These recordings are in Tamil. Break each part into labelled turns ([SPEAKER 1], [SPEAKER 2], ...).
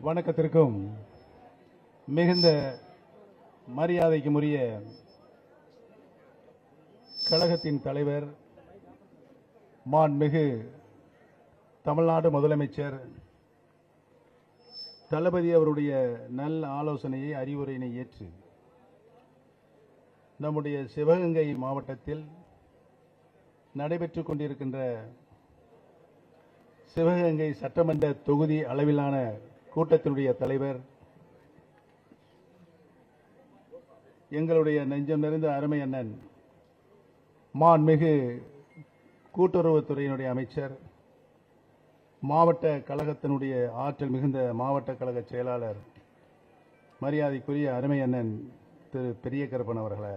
[SPEAKER 1] வணக்கத்திற்கும் மிகுந்த மரியாதைக்கும் உரிய கழகத்தின் தலைவர் மாண்புமிகு தமிழ்நாடு முதலமைச்சர் தளபதி அவருடைய நல் ஆலோசனையை அறிவுரையினை ஏற்று நம்முடைய சிவகங்கை மாவட்டத்தில் நடைபெற்றுக் கொண்டிருக்கின்ற சிவகங்கை சட்டமன்ற தொகுதி அளவிலான கூட்டத்தினுடைய தலைவர் எங்களுடைய நெஞ்சம் நிறைந்த அருமை அண்ணன் மாண்புமிகு கூட்டுறவுத்துறையினுடைய அமைச்சர் மாவட்ட கழகத்தினுடைய ஆற்றல் மிகுந்த மாவட்ட கழக செயலாளர் மரியாதைக்குரிய அருமை அண்ணன் திரு பெரிய கருப்பன் அவர்களே,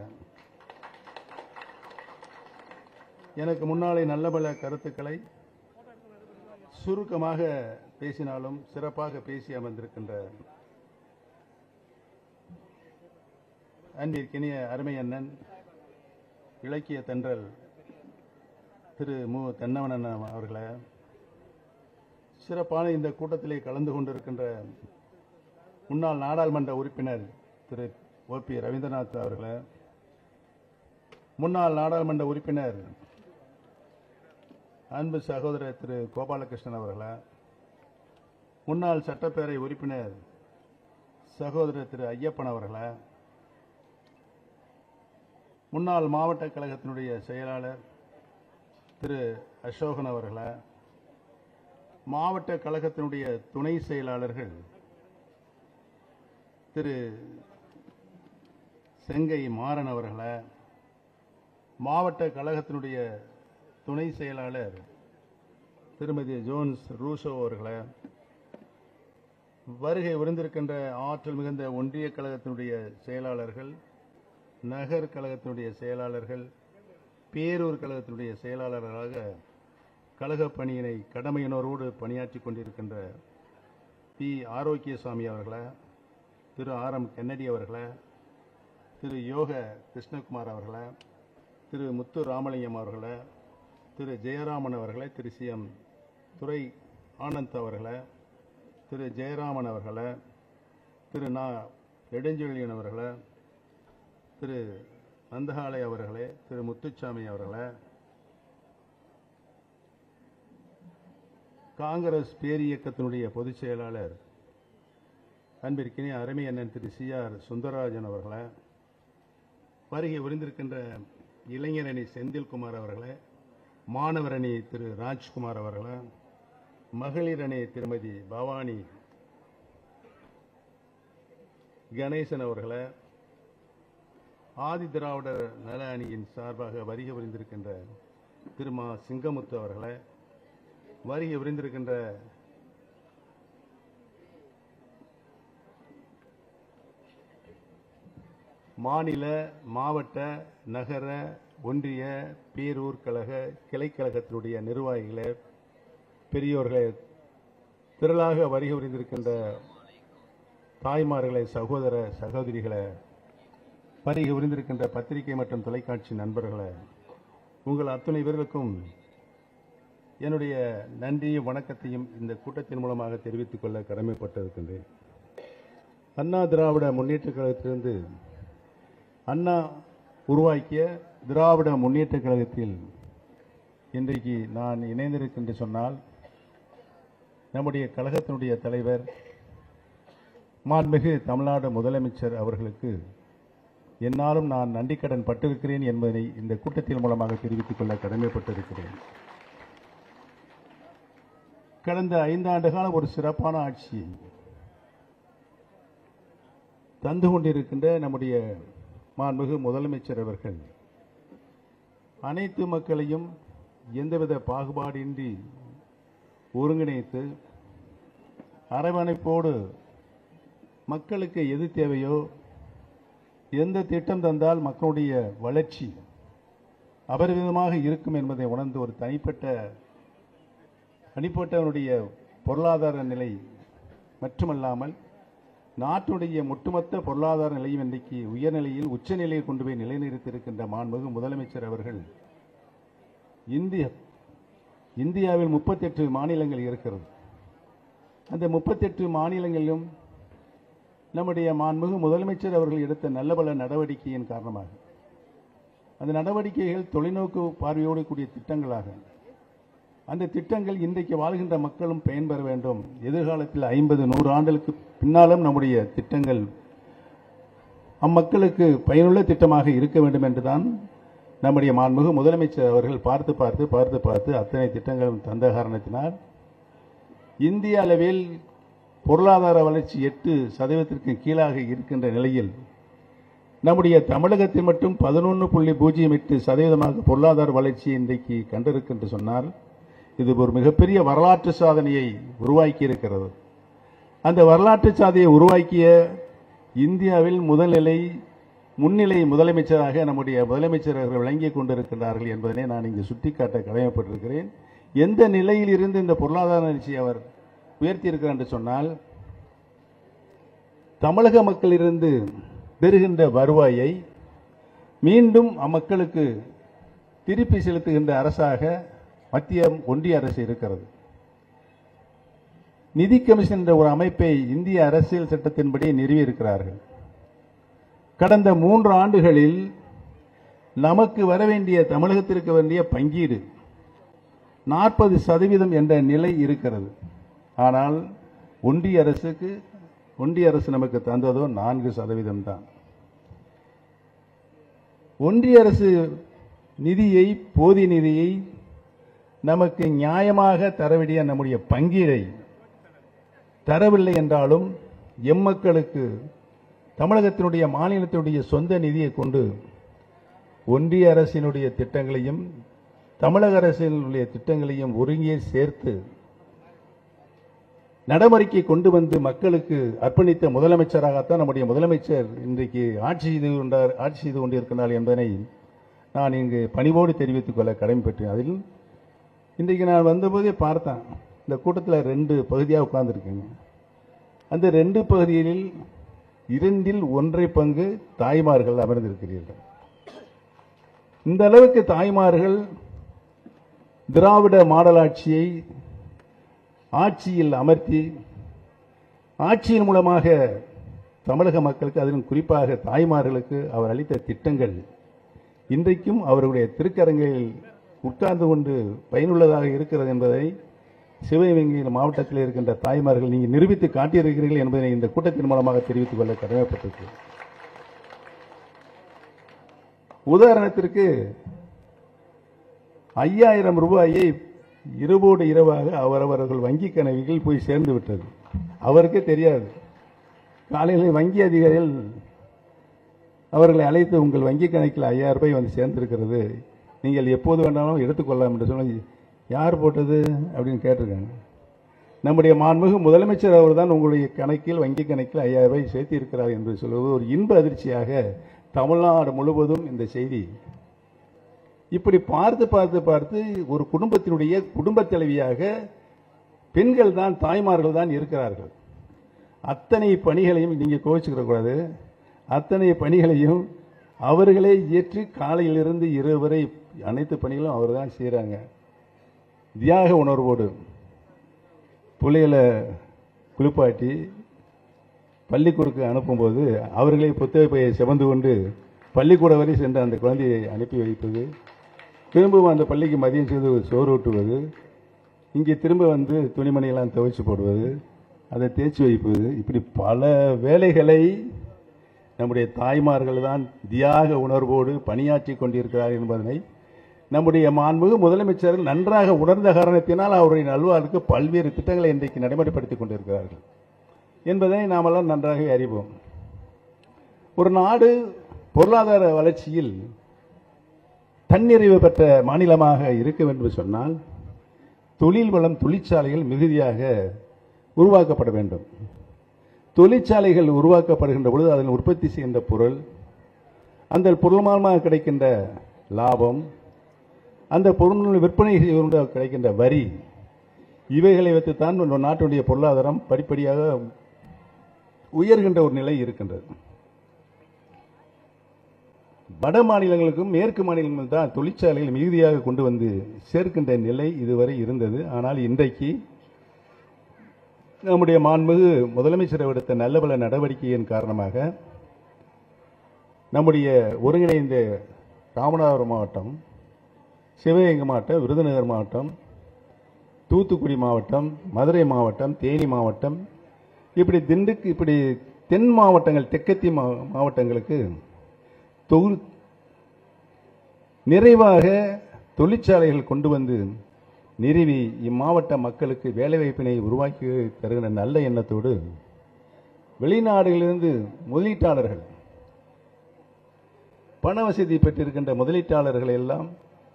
[SPEAKER 1] எனக்கு முன்னாலே நல்ல பல கருத்துக்களை சுருக்கமாக பேசினாலும் சிறப்பாக பேசி அமர்ந்திருக்கின்ற அன்பிற்கினிய அருமை அண்ணன் இலக்கிய தென்றல் திரு மு தென்னவனன் அவர்களே, சிறப்பான இந்த கூட்டத்திலே கலந்து கொண்டிருக்கின்ற முன்னாள் நாடாளுமன்ற உறுப்பினர் திரு ஓ.பி. ரவீந்திரநாத் அவர்களே, முன்னாள் நாடாளுமன்ற உறுப்பினர் அன்பு சகோதரர் திரு கோபாலகிருஷ்ணன் அவர்களே, முன்னாள் சட்டப்பேரவை உறுப்பினர் சகோதரர் திரு ஐயப்பன் அவர்களே, முன்னாள் மாவட்ட கழகத்தினுடைய செயலாளர் திரு அசோகன் அவர்களே, மாவட்ட கழகத்தினுடைய துணை செயலாளர்கள் திரு செங்கை மாறன் அவர்களே, மாவட்ட கழகத்தினுடைய துணை செயலாளர் திருமதி ஜோன்ஸ் ரூசோ அவர்களே, வருகை விருந்திருக்கின்ற ஆற்றல் மிகுந்த ஒன்றிய கழகத்தினுடைய செயலாளர்கள், நகர் கழகத்தினுடைய செயலாளர்கள், பேரூர் கழகத்தினுடைய செயலாளர்களாக கழக பணியினை கடமையினரோடு பணியாற்றிக் கொண்டிருக்கின்ற பி. ஆரோக்கியசாமி அவர்களே, திரு ஆர்.எம். கென்னடி அவர்களே, திரு யோக கிருஷ்ணகுமார் அவர்களே, திரு முத்து ராமலிங்கம் அவர்களே, திரு ஜெயராமன் அவர்களே, திரு சி.எம். துரை ஆனந்த் அவர்களே, திரு ஜெயராமன் அவர்களே, திரு நா. நெடுஞ்செழியன் அவர்களே, திரு நந்தகாலை அவர்களே, திரு முத்துச்சாமி அவர்களே, காங்கிரஸ் பேரியக்கத்தினுடைய பொதுச் செயலாளர் அன்பிற்கினிய அருமை அண்ணன் திரு சி.ஆர். சுந்தரராஜன் அவர்களே, வருகை புரிந்திருக்கின்ற இளைஞரணி செந்தில்குமார் அவர்களே, மாணவரணி திரு ராஜ்குமார் அவர்களே, மகளிர் அணி திருமதி பவானி கணேசன் அவர்களே, ஆதி திராவிடர் நல அணியின் சார்பாக வருகை புரிந்திருக்கின்ற திரு மா. சிங்கமுத்து அவர்களே, வருகை புரிந்திருக்கின்ற மாநில மாவட்ட நகர ஒன்றிய பேரூர் கழக கிளைக்கழகத்தினுடைய நிர்வாகிகளே, பெரியோர்களே, திரளாக வருகை புரிந்திருக்கின்ற தாய்மார்களே, சகோதர சகோதரிகளே, வருகை புரிந்திருக்கின்ற பத்திரிகை மற்றும் தொலைக்காட்சி நண்பர்களே, உங்கள் அத்துணை பேர்களுக்கும் என்னுடைய நன்றியும் வணக்கத்தையும் இந்த கூட்டத்தின் மூலமாக தெரிவித்துக் கொள்ள கடமைப்பட்டிருக்கின்றேன். அண்ணா திராவிட முன்னேற்ற கழகத்திலிருந்து அண்ணா உருவாக்கிய திராவிட முன்னேற்ற கழகத்தில் இன்றைக்கு நான் இணைந்திருக்கின்ற சொன்னால் நம்முடைய கழகத்தினுடைய தலைவர் மாண்புமிகு தமிழ்நாடு முதலமைச்சர் அவர்களுக்கு என்னாலும் நான் நன்றிக்கடன் பட்டிருக்கிறேன் என்பதை இந்த கூட்டத்தின் மூலமாக தெரிவித்துக் கொள்ள கடமைப்பட்டிருக்கிறேன். கடந்த 5 ஆண்டு காலம் ஒரு சிறப்பான ஆட்சியை தந்து கொண்டிருக்கின்ற நம்முடைய மாண்புமிகு முதலமைச்சர் அவர்கள் அனைத்து மக்களையும் எந்தவித பாகுபாடின்றி ஒருங்கிணைத்து அரவணைப்போடு மக்களுக்கு எது தேவையோ, எந்த திட்டம் தந்தால் மக்களுடைய வளர்ச்சி அபரிவிதமாக இருக்கும் என்பதை உணர்ந்து ஒரு தனிப்பட்டவனுடைய பொருளாதார நிலை மட்டுமல்லாமல் நாட்டுடைய ஒட்டுமொத்த பொருளாதார நிலையும் இன்றைக்கு உயர்நிலையில் உச்சநிலையில் கொண்டு போய் நிலைநிறுத்தியிருக்கின்ற மாண்புமிகு முதலமைச்சர் அவர்கள் இந்தியாவில் 38 மாநிலங்கள் இருக்கிறது. அந்த 38 மாநிலங்களிலும் நம்முடைய மாண்புமிகு முதலமைச்சர் அவர்கள் எடுத்த நல்ல பல நடவடிக்கையின் காரணமாக அந்த நடவடிக்கைகள் தொலைநோக்கு பார்வையோடு கூடிய திட்டங்களாக அந்த திட்டங்கள் இன்றைக்கு வாழ்கின்ற மக்களும் பயன்பெற வேண்டும். எதிர்காலத்தில் 50-100 ஆண்டுகளுக்கு பின்னாலும் நம்முடைய திட்டங்கள் அம்மக்களுக்கு பயனுள்ள திட்டமாக இருக்க வேண்டும் என்றுதான் நம்முடைய மாண்புமிகு முதலமைச்சர் அவர்கள் பார்த்து அத்தனை திட்டங்களும் தந்த காரணத்தினால் இந்திய அளவில் பொருளாதார வளர்ச்சி 8% கீழாக இருக்கின்ற நிலையில் நம்முடைய தமிழகத்தில் மட்டும் 11.08% பொருளாதார வளர்ச்சி இன்றைக்கு கண்டிருக்கின்ற சொன்னால் இது ஒரு மிகப்பெரிய வரலாற்று சாதனையை உருவாக்கி இருக்கிறது. அந்த வரலாற்று சாதனையை உருவாக்கிய இந்தியாவில் முன்னிலை முதலமைச்சராக நம்முடைய முதலமைச்சர் அவர்கள் விளங்கிக் கொண்டிருக்கிறார்கள் என்பதனை நான் இங்கு சுட்டிக்காட்ட கடமைப்பட்டிருக்கிறேன். எந்த நிலையில் இருந்து இந்த பொருளாதார வளர்ச்சியை அவர் உயர்த்தியிருக்கிறார் என்று சொன்னால் தமிழக மக்களிலிருந்து பெறுகின்ற வருவாயை மீண்டும் அம்மக்களுக்கு திருப்பி செலுத்துகின்ற அரசாக மத்திய ஒன்றிய அரசு இருக்கிறது. நிதி கமிஷன் என்ற ஒரு அமைப்பை இந்திய அரசியல் சட்டத்தின்படி நிறுவியிருக்கிறார்கள். கடந்த 3 ஆண்டுகளில் நமக்கு வர வேண்டிய தமிழகத்திற்கு வேண்டிய பங்கீடு 40% என்ற நிலை இருக்கிறது. ஆனால் ஒன்றிய அரசு நமக்கு தந்ததோ 4% தான். ஒன்றிய அரசு நிதியை போதிய நிதியை நமக்கு நியாயமாக தர வேண்டிய நம்முடைய பங்கீடை தரவில்லை என்றாலும் எம்மக்களுக்கு தமிழகத்தினுடைய மாநிலத்தினுடைய சொந்த நிதியை கொண்டு ஒன்றிய அரசினுடைய திட்டங்களையும் தமிழக அரசினுடைய திட்டங்களையும் ஒருங்கே சேர்த்து நடைமுறைக்கு கொண்டு வந்து மக்களுக்கு அர்ப்பணித்த முதலமைச்சராகத்தான் நம்முடைய முதலமைச்சர் இன்றைக்கு ஆட்சி செய்து கொண்டிருக்கிறார் என்பதனை நான் இங்கு பணிவோடு தெரிவித்துக் கொள்ள கடமைப்பட்டேன். அதில் இன்றைக்கு நான் வந்தபோதே பார்த்தேன், இந்த கூட்டத்தில் 2 பகுதியாக உட்கார்ந்துருக்கேங்க. அந்த 2 பகுதிகளில் 2இல் 1 பங்கு தாய்மார்கள் அமர்ந்திருக்கிறீர்கள். இந்த அளவுக்கு தாய்மார்கள் திராவிட மாடல் ஆட்சியை ஆட்சியில் அமர்த்தி ஆட்சியின் மூலமாக தமிழக மக்களுக்கு அதிலும் குறிப்பாக தாய்மார்களுக்கு அவர் அளித்த திட்டங்கள் இன்றைக்கும் அவருடைய திருக்கரங்களில் உட்கார்ந்து கொண்டு பயனுள்ளதாக இருக்கிறது என்பதை சிவகங்கை மாவட்டத்தில் இருக்கின்ற தாய்மார்கள் நீங்கள் நிரூபித்து காட்டியிருக்கிறீர்கள் என்பதை இந்த கூட்டத்தின் மூலமாக தெரிவித்துக் கொள்ள கடமைப்பட்டிருக்கு. உதாரணத்திற்கு 5000 ரூபாயை இரவோடு இரவாக அவரவர்கள் வங்கி கணக்கில் போய் சேர்ந்து விட்டது. அவருக்கே தெரியாது. காலையில் வங்கி அதிகாரிகள் அவர்களை அழைத்து உங்கள் வங்கி கணக்கில் 5000 ரூபாய் வந்து சேர்ந்திருக்கிறது, நீங்கள் எப்போது வேண்டாலும் எடுத்துக்கொள்ளலாம் என்று சொல்லி யார் போட்டது அப்படின்னு கேட்டிருக்காங்க. நம்முடைய மாண்புமிகு முதலமைச்சர் அவர் தான் உங்களுடைய கணக்கில் வங்கி கணக்கில் 5000 ரூபாய் சேர்த்து இருக்கிறார் என்று சொல்வது ஒரு இன்ப அதிர்ச்சியாக தமிழ்நாடு முழுவதும் இந்த செய்தி இப்படி பார்த்து ஒரு குடும்பத்தினுடைய குடும்பத் தலைவியாக பெண்கள் தான் தாய்மார்கள் தான் இருக்கிறார்கள். அத்தனை பணிகளையும் நீங்க கோவிச்சுக்கிற கூடாது. அத்தனை பணிகளையும் அவர்களே ஏற்று காலையிலிருந்து இரவு வரை அனைத்து பணிகளும் அவர் தான் செய்கிறாங்க. தியாக உணர்வோடு பிள்ளைகளை குளிப்பாட்டி பள்ளிக்கூடக்கு அனுப்பும்போது அவர்களே புத்தக பையை சுமந்து கொண்டு பள்ளிக்கூட வரை சென்று அந்த குழந்தையை அனுப்பி வைப்பது, திரும்பவும் அந்த பள்ளிக்கு மதியம் செய்து சோறு ஊட்டுவது, இங்கே திரும்ப வந்து துணிமணியெல்லாம் துவைச்சு போடுவது, அதை தேய்ச்சி வைப்பது, இப்படி பல வேலைகளை நம்முடைய தாய்மார்கள் தான் தியாக உணர்வோடு பணியாற்றி கொண்டிருக்கிறார் என்பதனை நம்முடைய மாண்புமிகு முதலமைச்சர் நன்றாக உணர்ந்த காரணத்தினால் அவருடைய நல்வாழ்வுக்கு பல்வேறு திட்டங்களை இன்றைக்கு நடைமுறைப்படுத்திக் கொண்டிருக்கிறார்கள் என்பதை நாமெல்லாம் நன்றாக அறிவோம். ஒரு நாடு பொருளாதார வளர்ச்சியில் தன்னிறைவு பெற்ற மாநிலமாக இருக்க வேண்டும் என்று சொன்னால் தொழில் வளம் தொழிற்சாலைகள் மிகுதியாக உருவாக்கப்பட வேண்டும். தொழிற்சாலைகள் உருவாக்கப்படுகின்ற பொழுது அதில் உற்பத்தி செய்கின்ற பொருள், அந்த பொருள் மூலமாக கிடைக்கின்ற லாபம், அந்த பொருள் விற்பனை கிடைக்கின்ற வரி, இவைகளை வைத்துத்தான் நாட்டுடைய பொருளாதாரம் படிப்படியாக உயர்கின்ற ஒரு நிலை இருக்கின்றது. வட மாநிலங்களுக்கும் மேற்கு மாநிலங்களும் தான் தொழிற்சாலைகள் மிகுதியாக கொண்டு வந்து சேர்க்கின்ற நிலை இதுவரை இருந்தது. ஆனால் இன்றைக்கு நம்முடைய மாண்புமிகு முதலமைச்சர் எடுத்த நல்ல பல நடவடிக்கையின் காரணமாக நம்முடைய ஒருங்கிணைந்த ராமநாதபுரம் மாவட்டம், சிவகங்கை மாவட்டம், விருதுநகர் மாவட்டம், தூத்துக்குடி மாவட்டம், மதுரை மாவட்டம், தேனி மாவட்டம், இப்படி தென் மாவட்டங்கள், தெற்கத்திய மாவட்டங்களுக்கு நிறைவாக தொழிற்சாலைகள் கொண்டு வந்து நிறுவி இம்மாவட்ட மக்களுக்கு வேலைவாய்ப்பினை உருவாக்கி தருகிற நல்ல எண்ணத்தோடு வெளிநாடுகளிலிருந்து முதலீட்டாளர்கள், பண வசதி பெற்றிருக்கின்ற முதலீட்டாளர்களை எல்லாம்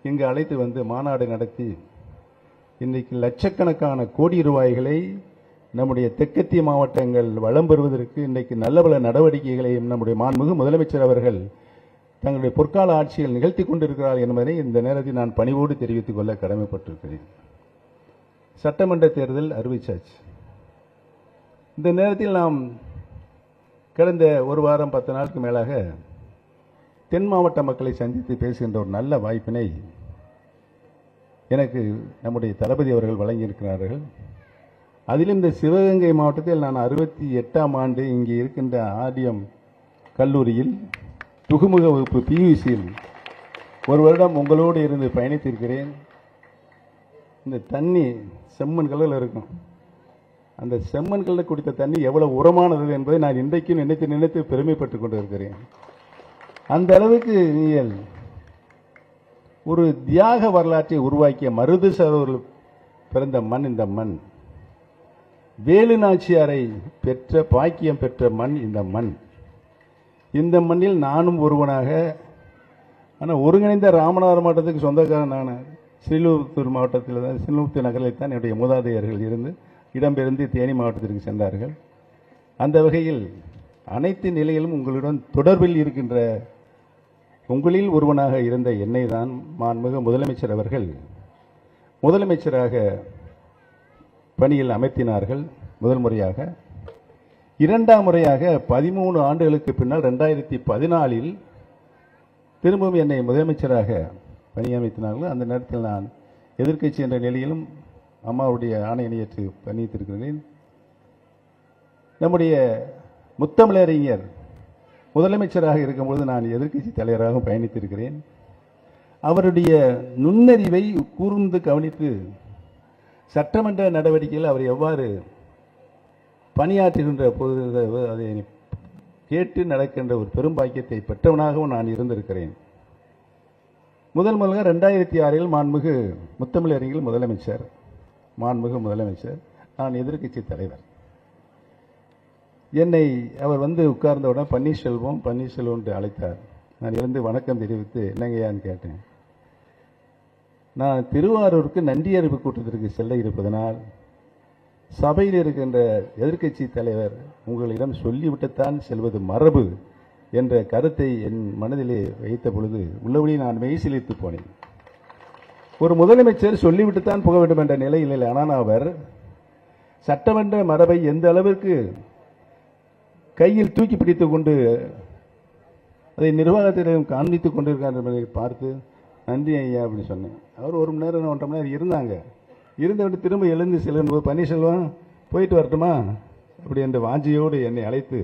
[SPEAKER 1] இங்கு அழைத்து வந்து மாநாடு நடத்தி இன்றைக்கு லட்சக்கணக்கான கோடி ரூபாய்களை நம்முடைய தெற்கத்திய மாவட்டங்கள் வளம் பெறுவதற்கு இன்றைக்கு நல்ல பல நடவடிக்கைகளையும் நம்முடைய மாண்புமிகு முதலமைச்சர் அவர்கள் தங்களுடைய பொற்கால ஆட்சியில் நிகழ்த்தி கொண்டிருக்கிறார் என்பதை இந்த நேரத்தில் நான் பணிவோடு தெரிவித்துக் கொள்ள கடமைப்பட்டிருக்கிறேன். சட்டமன்ற தேர்தல் அறிவிச்சாச்சு. இந்த நேரத்தில் நாம் கடந்த ஒரு வாரம் 10 நாளுக்கு மேலாக தென் மாவட்ட மக்களை சந்தித்து பேசுகின்ற ஒரு நல்ல வாய்ப்பினை எனக்கு நம்முடைய தளபதி அவர்கள் வழங்கியிருக்கிறார்கள். அதிலும் இந்த சிவகங்கை மாவட்டத்தில் நான் 68ஆம் ஆண்டு இங்கே இருக்கின்ற ஆர்டிஎம் கல்லூரியில் துகுமுக வகுப்பு பியூசியில் ஒரு வருடம் உங்களோடு இருந்து பயணித்திருக்கிறேன். இந்த தண்ணி செம்மண் கல்லில் இருக்கும். அந்த செம்மண் கல்லில் குடித்த தண்ணி எவ்வளவு உரமானது என்பதை நான் இன்றைக்கு நினைத்து பெருமைப்பட்டுக் கொண்டு இருக்கிறேன். அந்த அளவுக்கு நீங்கள் ஒரு தியாக வரலாற்றை உருவாக்கிய மருது சகோதரர்கள் பிறந்த மண் இந்த மண். வேலு நாச்சியாரை பெற்ற பாக்கியம் பெற்ற மண் இந்த மண். இந்த மண்ணில் நானும் ஒருவனாக, ஆனால் ஒருங்கிணைந்த ராமநாதபுரம் மாவட்டத்துக்கு சொந்தக்காரன் நான். ஸ்ரீவில்லிபுத்தூர் மாவட்டத்தில் தான், ஸ்ரீவில்லிபுத்தூர் நகரில் தான் என்னுடைய மூதாதையர்கள் இருந்து இடம்பெயர்ந்து தேனி மாவட்டத்திற்கு சென்றார்கள். அந்த வகையில் அனைத்து நிலையிலும் உங்களுடன் தொடர்பில் இருக்கின்ற உங்களில் ஒருவனாக இருந்த என்னை தான் மாண்புமிகு முதலமைச்சர் அவர்கள் முதலமைச்சராக பணியில் அமர்த்தினார்கள். முதல் முறையாக. இரண்டாம் முறையாக 13 ஆண்டுகளுக்கு பின்னால் 2014 திரும்பவும் என்னை முதலமைச்சராக பணியமைத்தினார்கள். அந்த நேரத்தில் நான் எதிர்க்கட்சி என்ற நிலையிலும் அம்மாவுடைய ஆணையினை ஏற்று பணித்திருக்கிறேன். நம்முடைய முத்தமிழறிஞர் முதலமைச்சராக இருக்கும்போது நான் எதிர்க்கட்சி தலைவராக பயணித்திருக்கிறேன். அவருடைய நுண்ணறிவை கூர்ந்து கவனித்து சட்டமன்ற நடவடிக்கையில் அவர் எவ்வாறு பணியாற்றுகின்ற போது அதை கேட்டு நடக்கின்ற ஒரு பெரும் பாக்கியத்தை பெற்றவனாகவும் நான் இருந்திருக்கிறேன். முதலாக 2006 மாண்புமிகு முத்தமிழறிஞர் முதலமைச்சர், மாண்புமிகு முதலமைச்சர், நான் எதிர்க்கட்சி தலைவர். என்னை அவர் வந்து உட்கார்ந்தவுடன் பன்னீர்செல்வம் என்று அழைத்தார். நான் எழுந்து வணக்கம் தெரிவித்து என்னங்கய்யான்னு கேட்டேன். நான் திருவாரூருக்கு நன்றி அறிவு கூட்டத்திற்கு செல்ல இருப்பதனால் சபையில் இருக்கின்ற எதிர்க்கட்சி தலைவர் உங்களிடம் சொல்லிவிட்டுத்தான் செல்வது மரபு என்ற கருத்தை என் மனதிலே வைத்த பொழுது உள்ளபடி நான் மெய்சிலித்து போனேன். ஒரு முதலமைச்சர் சொல்லிவிட்டுத்தான் போக வேண்டும் என்ற நிலையில் இல்லை. ஆனால் அவர் சட்டமன்ற மரபை எந்த அளவிற்கு கையில் தூக்கி பிடித்துக் கொண்டு அதை நிர்வாகத்திடம் காண்பித்துக் கொண்டிருக்கார் என்பதை பார்த்து நன்றி ஐயா அப்படின்னு சொன்னேன். அவர் 1 மணி நேரம் 1.5 மணி நேரம் இருந்தாங்க. இருந்தவிட்டு திரும்ப எழுந்து செல்லும்போது பன்னீர்செல்வம் போயிட்டு வரட்டுமா அப்படி என்ற வாஞ்சியோடு என்னை அழைத்து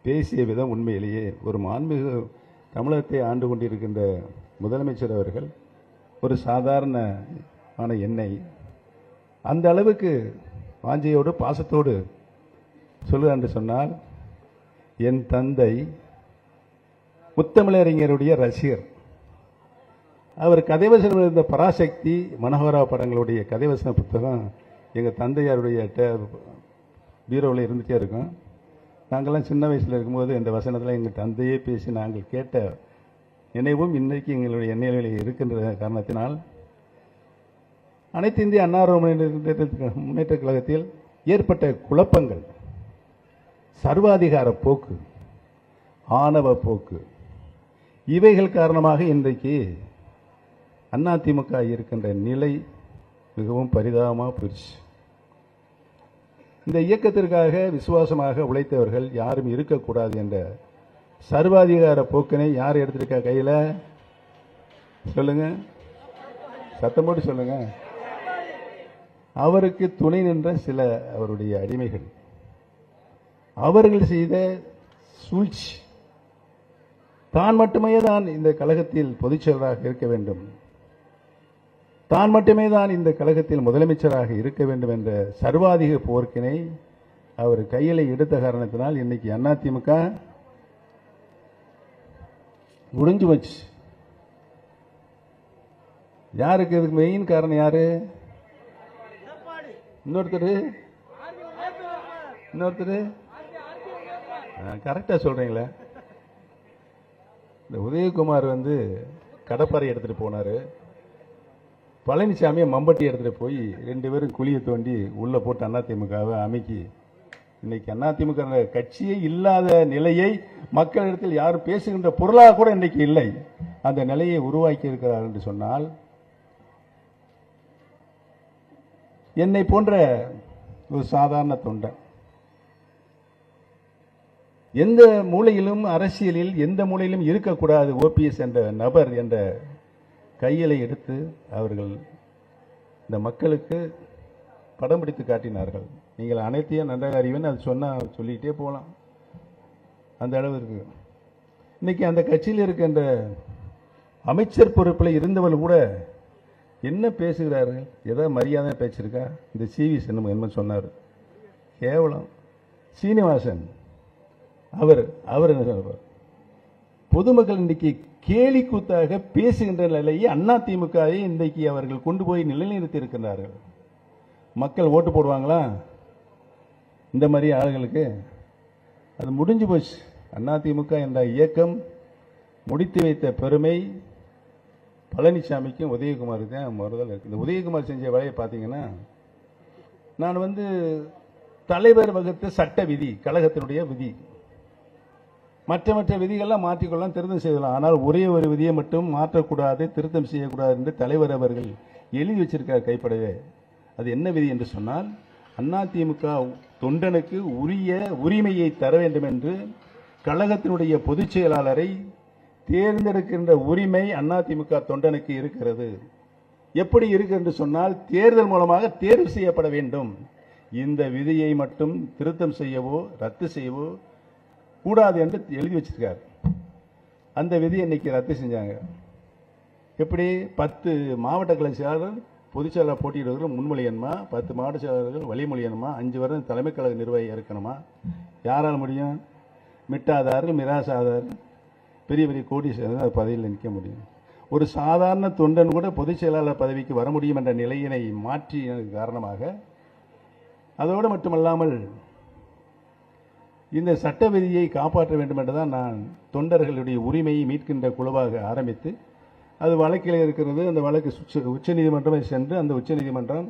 [SPEAKER 1] பேசிய விதம் உண்மையிலேயே ஒரு மாண்புமிகு தமிழகத்தை ஆண்டு கொண்டிருக்கின்ற முதலமைச்சர் அவர்கள் ஒரு சாதாரணமான என்னை அந்த அளவுக்கு வாஞ்சியோடு பாசத்தோடு சொல்லுகிறார் என்று சொன்னால், என் தந்தை முத்தமிழறிஞருடைய ரசிகர். அவர் கதைவசனம் இருந்த பராசக்தி மனோகரா படங்களுடைய கதைவசன புத்தகம் எங்கள் தந்தையாருடைய பீரோவில் இருந்துகிட்டே இருக்கும். நாங்கள்லாம் சின்ன வயசில் இருக்கும்போது இந்த வசனத்தில் எங்கள் தந்தையே பேசி நாங்கள் கேட்ட நினைவும் இன்றைக்கு எங்களுடைய எண்ணெயில் இருக்கின்ற காரணத்தினால் அனைத்து இந்திய அண்ணா முன்னேற்ற கழகத்தில் ஏற்பட்ட குழப்பங்கள், சர்வாதிகார போக்கு, ஆணவ போக்கு, இவைகள் காரணமாக இன்றைக்கு அதிமுக இருக்கின்ற நிலை மிகவும் பரிதாபமாக போயிடுச்சு. இந்த இயக்கத்திற்காக விசுவாசமாக உழைத்தவர்கள் யாரும் இருக்கக்கூடாது என்ற சர்வாதிகார போக்கினை யார் எடுத்திருக்கா கையில்? சொல்லுங்க, சத்தம் போட்டு சொல்லுங்க. அவருக்கு துணை நின்ற சில அவருடைய அடிமைகள், அவர்கள் செய்த சூழ்ச்சி. தான் மட்டுமே தான் இந்த கழகத்தில் பொதுச் செயலராக இருக்க வேண்டும், தான் மட்டுமே தான் இந்த கழகத்தில் முதலமைச்சராக இருக்க வேண்டும் என்ற சர்வாதிக போர்க்கினை அவர் கையில் எடுத்த காரணத்தினால் இன்னைக்கு அதிமுக முடிஞ்சு வச்சு. யாருக்கு இதுக்கு மெயின் காரணம் யாரு? இன்னொருத்தர் கரெக்டா சொல்றீங்களா? இந்த உதயகுமார் கடப்பாறை எடுத்துட்டு போனாரு, பழனிசாமியை மம்பட்டி எடுத்துட்டு போய் 2 பேரும் குழியை தோண்டி உள்ள போட்டு அதிமுகவை அமைக்கி இன்னைக்கு அதிமுக கட்சியே இல்லாத நிலையை மக்களிடத்தில் யாரும் பேசுகின்ற பொருளாக கூட இன்னைக்கு இல்லை. அந்த நிலையை உருவாக்கி இருக்கிறார் என்று சொன்னால், என்னை போன்ற ஒரு சாதாரண தொண்டன் எந்த மூலையிலும் அரசியலில் எந்த மூலையிலும் இருக்கக்கூடாது ஓபிஎஸ் என்ற நபர் என்ற கையிலை எடுத்து அவர்கள் இந்த மக்களுக்கு படம் பிடித்து காட்டினார்கள். நீங்கள் அனைத்தையும் நன்றாக அறிவேன், அது சொன்னால் சொல்லிகிட்டே போகலாம், அந்த அளவு இருக்கு. இன்னைக்கு அந்த கட்சியில் இருக்கின்ற அமைச்சர் பொறுப்பில் இருந்தவர்கள் கூட என்ன பேசுகிறார்கள்? ஏதாவது மரியாதை பேச்சிருக்கா? இந்த சிவி சென்னம் என்ன சொன்னார், கேவலம். சீனிவாசன் அவர் என்ன சொல்றார்? பொதுமக்கள் இன்றைக்கு கேலி கூத்தாக பேசுகின்ற நிலையை அதிமுகவை இன்றைக்கு அவர்கள் கொண்டு போய் நிலைநிறுத்தி இருக்கிறார்கள். மக்கள் ஓட்டு போடுவாங்களா இந்த மாதிரி ஆளுகளுக்கு? அது முடிஞ்சு போச்சு. அதிமுக என்ற இயக்கம் முடித்து வைத்த பெருமை பழனிசாமிக்கும் உதயகுமாருக்கு தான் முதல்ல இருக்கு. இந்த உதயகுமார் செஞ்ச வேலையை பார்த்தீங்கன்னா, நான் தலைவர் வகுத்த சட்ட விதி, கழகத்தினுடைய விதி, மற்ற விதிகள்லாம் மாற்றிக்கொள்ளலாம், திருத்தம் செய்யலாம். ஆனால் ஒரே ஒரு விதியை மட்டும் மாற்றக்கூடாது, திருத்தம் செய்யக்கூடாது என்று தலைவர் அவர்கள் எழுதி வச்சிருக்கார் கைப்படவே. அது என்ன விதி என்று சொன்னால், அதிமுக தொண்டனுக்கு உரிய உரிமையை தர வேண்டும் என்று கழகத்தினுடைய பொதுச் செயலாளரை தேர்ந்தெடுக்கின்ற உரிமை அதிமுக தொண்டனுக்கு இருக்கிறது. எப்படி இருக்கு என்று சொன்னால், தேர்தல் மூலமாக தேர்வு செய்யப்பட வேண்டும். இந்த விதியை மட்டும் திருத்தம் செய்யவோ ரத்து செய்யவோ கூடாது என்று எழுதி வச்சிருக்காரு. அந்த விதியை இன்னைக்கு ரத்து செஞ்சாங்க. எப்படி? 10 மாவட்ட கழக செயலாளர் பொதுச் செயலாளர் போட்டியிடுவர்கள் முன்மொழியணுமா, 10 மாவட்ட செயலாளர்கள் வழிமொழியணுமா, 5 வருடம் தலைமை கழக நிர்வாகி இருக்கணுமா? யாரால் முடியும்? மிட்டாதார்கள், மிராசாதார், பெரிய பெரிய கோடீஸ்வரர் பதவியில் நிற்க முடியும். ஒரு சாதாரண தொண்டன் கூட பொதுச் செயலாளர் பதவிக்கு வர முடியும் என்ற நிலையினை மாற்றிய காரணமாக, அதோடு மட்டுமல்லாமல் இந்த சட்ட விதியை காப்பாற்ற வேண்டும் என்றுதான் நான் தொண்டர்களுடைய உரிமையை மீட்கின்ற குழுவாக ஆரம்பித்து, அது வழக்கில் இருக்கிறது. அந்த வழக்கு உச்சநீதிமன்றமே சென்று அந்த உச்சநீதிமன்றம்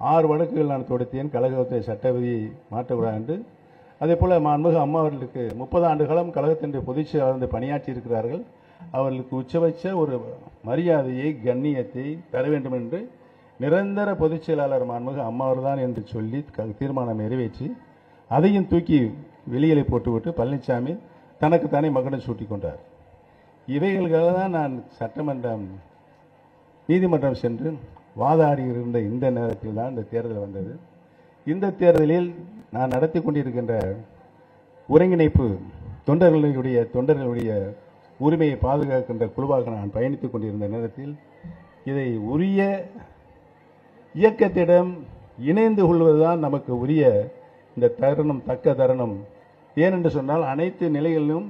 [SPEAKER 1] 6 வழக்குகள் நான் தொடுத்தேன், கழகத்தை சட்ட விதியை மாற்றக்கூடாது என்று. அதே போல மாண்புமிகு அம்மா அவர்களுக்கு 30 ஆண்டு காலம் கழகத்தினுடைய பொதுச் செயலாளர் பணியாற்றி இருக்கிறார்கள். அவர்களுக்கு உச்சபட்ச ஒரு மரியாதையை, கண்ணியத்தை தர வேண்டும் என்று நிரந்தர பொதுச் செயலாளர் மாண்புமிகு அம்மாவர்தான் என்று சொல்லி தீர்மானம் நிறைவேற்றி அதையும் தூக்கி வெளியிலே போட்டுவிட்டு பழனிசாமி தனக்குத்தானே மகனை சூட்டிக் கொண்டார். இவைகளுக்காக தான் நான் சட்டமன்றம், நீதிமன்றம் சென்று வாதாடி இருந்த இந்த நேரத்தில் தான் இந்த தேர்தல் வந்தது. இந்த தேர்தலில் நான் நடத்தி கொண்டிருக்கின்ற ஒருங்கிணைப்பு தொண்டர்களுடைய உரிமையை பாதுகாக்கின்ற குழுவாக நான் பயணித்துக் கொண்டிருந்த நேரத்தில் இதை உரிய இயக்கத்திடம் இணைந்து கொள்வதுதான் நமக்கு உரிய இந்த தருணம், தக்க தருணம். ஏனென்று சொன்னால், அனைத்து நிலைகளிலும்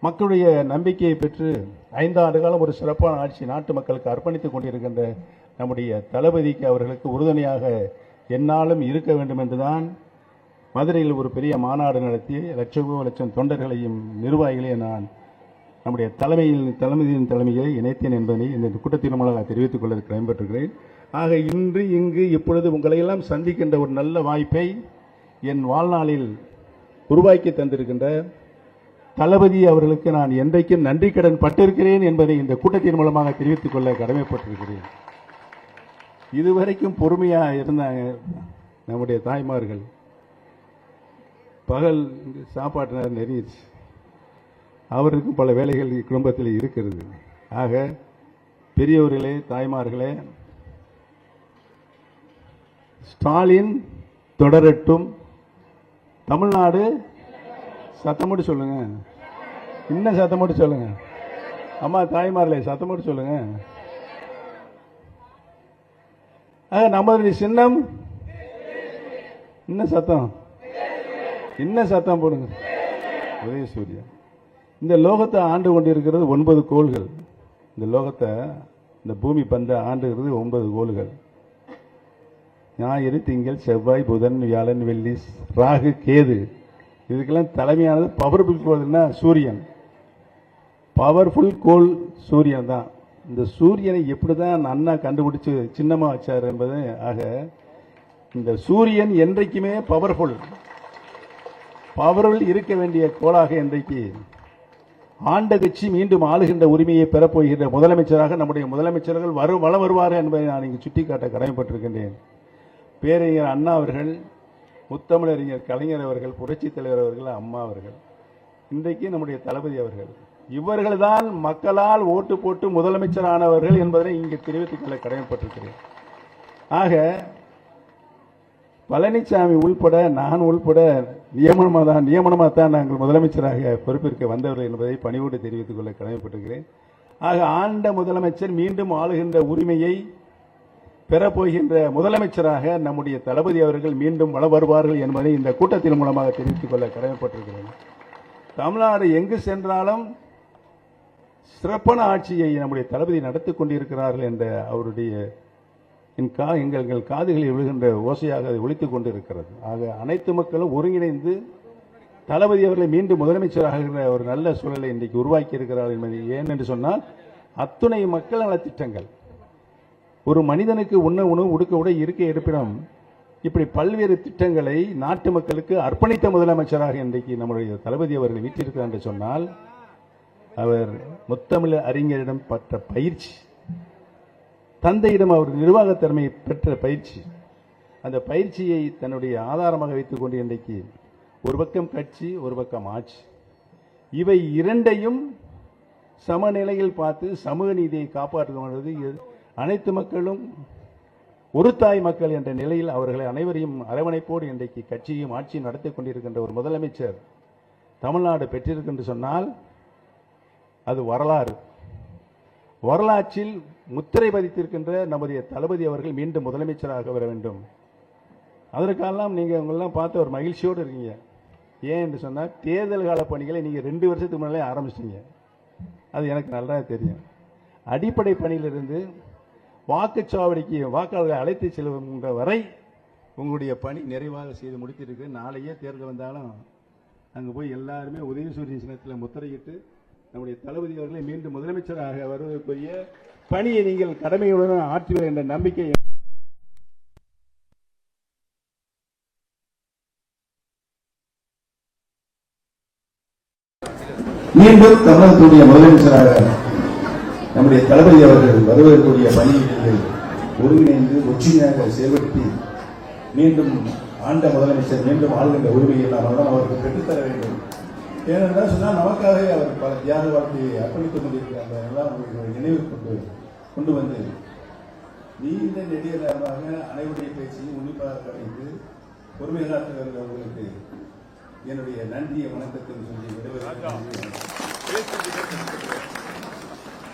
[SPEAKER 1] மக்களுடைய நம்பிக்கையை பெற்று 5 ஆண்டு காலம் ஒரு சிறப்பான ஆட்சி நாட்டு மக்களுக்கு அர்ப்பணித்துக் கொண்டிருக்கின்ற நம்முடைய தளபதிக்கு, அவர்களுக்கு உறுதுணையாக என்னாலும் இருக்க வேண்டும் என்றுதான் மதுரையில் ஒரு பெரிய மாநாடு நடத்தி லட்சம் தொண்டர்களையும் நிர்வாகிகளையும் நான் நம்முடைய தலைமையின் தலைமையை இணைத்தேன் என்பதை இந்த கூட்டத்தின் மூலமாக தெரிவித்துக் கொள்ள கடமைப்பட்டிருக்கிறேன். ஆக இன்று இங்கு இப்பொழுது உங்களையெல்லாம் சந்திக்கின்ற ஒரு நல்ல வாய்ப்பை என் வாழ்நாளில் உருவாக்கி தந்திருக்கின்ற தளபதி அவர்களுக்கு நான் என்றைக்கும் நன்றி கடன் பட்டிருக்கிறேன் என்பதை இந்த கூட்டத்தின் மூலமாக தெரிவித்துக் கொள்ள கடமைப்பட்டிருக்கிறேன். இதுவரைக்கும் பொறுமையாக இருந்தாங்க நம்முடைய தாய்மார்கள். பகல் சாப்பாட்டு நேரம் நெறிச்சு, அவருக்கும் பல வேலைகள் குடும்பத்தில் இருக்கிறது. ஆக பெரியவர்களே, தாய்மார்களே, ஸ்டாலின் தொடரட்டும். தமிழ்நாடு சத்தம் போட்டு சொல்லுங்க. இன்னும் சத்தம் போட்டு சொல்லுங்க. அம்மா தாய்மார்களே சத்தம் போட்டு சொல்லுங்க. நம்மளுடைய சின்னம் இன்னும் சத்தம் போடுங்க. உதயசூர்யா. இந்த லோகத்தை ஆண்டு கொண்டிருக்கிறது 9 கோள்கள். இந்த லோகத்தை, இந்த பூமி பந்தை ஆண்டுகிறது 9 கோள்கள். ஞாயிறு, திங்கள், செவ்வாய், புதன், வியாழன், வெள்ளி, ராகு, கேது. இதுக்கெல்லாம் தலைமையானது பவர்ஃபுல் கோள்னா சூரியன். பவர்ஃபுல் கோள் சூரியன் தான். இந்த சூரியனை எப்படி தான் அண்ணா கண்டுபிடிச்சு சின்னமாக வச்சார் என்பது. ஆக இந்த சூரியன் என்றைக்குமே பவர்ஃபுல் இருக்க வேண்டிய கோளாக இன்றைக்கு ஆண்ட கட்சி மீண்டும் ஆளுகின்ற உரிமையை பெறப்போகின்ற முதலமைச்சராக நம்முடைய முதலமைச்சர்கள் வளம் வருவார்கள் என்பதை நான் இங்கு சுட்டிக்காட்ட கடமைப்பட்டிருக்கின்றேன். பேரறிஞர் அண்ணா அவர்கள், முத்தமிழறிஞர் கலைஞர் அவர்கள், புரட்சித் தலைவர் அவர்கள், அம்மா அவர்கள், இன்றைக்கு நம்முடைய தளபதி அவர்கள், இவர்கள்தான் மக்களால் ஓட்டு போட்டு முதலமைச்சரானவர்கள் என்பதை இங்கு தெரிவித்துக் கொள்ள கடமைப்பட்டிருக்கிறேன். ஆக பழனிசாமி உள்பட, நான் உள்பட நியமனமாக தான் நாங்கள் முதலமைச்சராக பொறுப்பேற்க வந்தவர்கள் என்பதை பணிவோடு தெரிவித்துக் கொள்ள கடமைப்பட்டிருக்கிறேன். ஆக ஆண்ட முதலமைச்சர் மீண்டும் ஆளுகின்ற உரிமையை பெறப்போகின்ற முதலமைச்சராக நம்முடைய தளபதி அவர்கள் மீண்டும் வளம் வருவார்கள் என்பதை இந்த கூட்டத்தின் மூலமாக தெரிவித்துக் கொள்ள கடமைப்பட்டிருக்கிறேன். தமிழ்நாடு எங்கு சென்றாலும் சிறப்பான ஆட்சியை நம்முடைய தளபதி நடத்தி கொண்டிருக்கிறார்கள் என்ற அவருடைய எங்கள் காதுகளில் விழுகின்ற ஓசையாக அதை ஒலித்துக் கொண்டிருக்கிறது. ஆக அனைத்து மக்களும் ஒருங்கிணைந்து தளபதி அவர்களை மீண்டும் முதலமைச்சராக ஒரு நல்ல சூழலை இன்றைக்கு உருவாக்கி இருக்கிறார் என்பது ஏன் என்று சொன்னால், அத்துணை மக்கள் நலத்திட்டங்கள், ஒரு மனிதனுக்கு உண்ண உணவு, உடுக்க உடை, இருக்க இருப்பிடம், இப்படி பல்வேறு திட்டங்களை நாட்டு மக்களுக்கு அர்ப்பணித்த முதலமைச்சராக இன்றைக்கு நம்முடைய தளபதி அவர்கள் வீட்டிருக்கிறார் என்று சொன்னால், அவர் முத்தமிழ் அறிஞரிடம் பெற்ற பயிற்சி, தந்தையிடம் அவர் நிர்வாக திறமையை பெற்ற பயிற்சி, அந்த பயிற்சியை தன்னுடைய ஆதாரமாக வைத்துக் கொண்டு இன்றைக்கு ஒரு பக்கம் கட்சி, ஒரு பக்கம் ஆட்சி, இவை இரண்டையும் சமநிலையில் பார்த்து சமூக நீதியை காப்பாற்றுவது, அனைத்து மக்களும் ஒரு தாய் மக்கள் என்ற நிலையில் அவர்களை அனைவரையும் அரவணைப்போடு இன்றைக்கு கட்சியும் ஆட்சியும் நடத்தி கொண்டிருக்கின்ற ஒரு முதலமைச்சர் தமிழ்நாடு பெற்றிருக்கின்ற சொன்னால் அது வரலாற்றில் முத்திரை பதித்திருக்கின்ற நம்முடைய தளபதி அவர்கள் மீண்டும் முதலமைச்சராக வர வேண்டும். அதற்கெல்லாம் நீங்கள் உங்களெல்லாம் பார்த்து ஒரு மகிழ்ச்சியோடு இருக்கீங்க. ஏன் என்று சொன்னால், தேர்தல் கால பணிகளை நீங்கள் 2 வருஷத்துக்கு முன்னாலே ஆரம்பிச்சிட்டீங்க. அது எனக்கு நல்லா தெரியும். அடிப்படை பணியிலிருந்து வாக்குச்சாவடிக்கு வாக்காளர்களை அழைத்து செல்கின்ற வரை உங்களுடைய பணி நிறைவாக செய்து முடித்திருக்கு. நாளையே தேர்தல் வந்தாலும் அங்கே போய் எல்லாருமே உதயசூரியன் சின்னத்தில் முத்திரையிட்டு நம்முடைய தளபதி அவர்களை மீண்டும் முதலமைச்சராக வருவதற்குரிய பணியை நீங்கள் கடமையுடன் ஆற்றுவீர்கள் என்ற நம்பிக்கை மீண்டும் தமிழகத்துடைய முதலமைச்சராக நம்முடைய தளபதி அவர்கள் வருவதற்குரிய பணியை ஒருங்கிணைந்து ஒற்றுமையாக செயல்படுத்தி மீண்டும் ஆண்ட முதலமைச்சர் மீண்டும் ஆளுகின்ற உரிமையை நாம் அவருக்கு பெற்றுத்தர வேண்டும். ஏனென்றால் சொன்னால், நமக்காக அவர் பல தியாக வாழ்க்கையை அர்ப்பணித்துக் கொண்டிருக்கிறார். எல்லாம் நினைவு கொண்டு வந்து நீண்ட நெடிய நேரமாக அனைவருடைய பேச்சையும் உன்னிப்பாக கவனித்து பொறுமை காட்டுகிறவர்களுக்கு என்னுடைய நன்றியை வணக்கத்தை சொல்லி விடுவதற்கு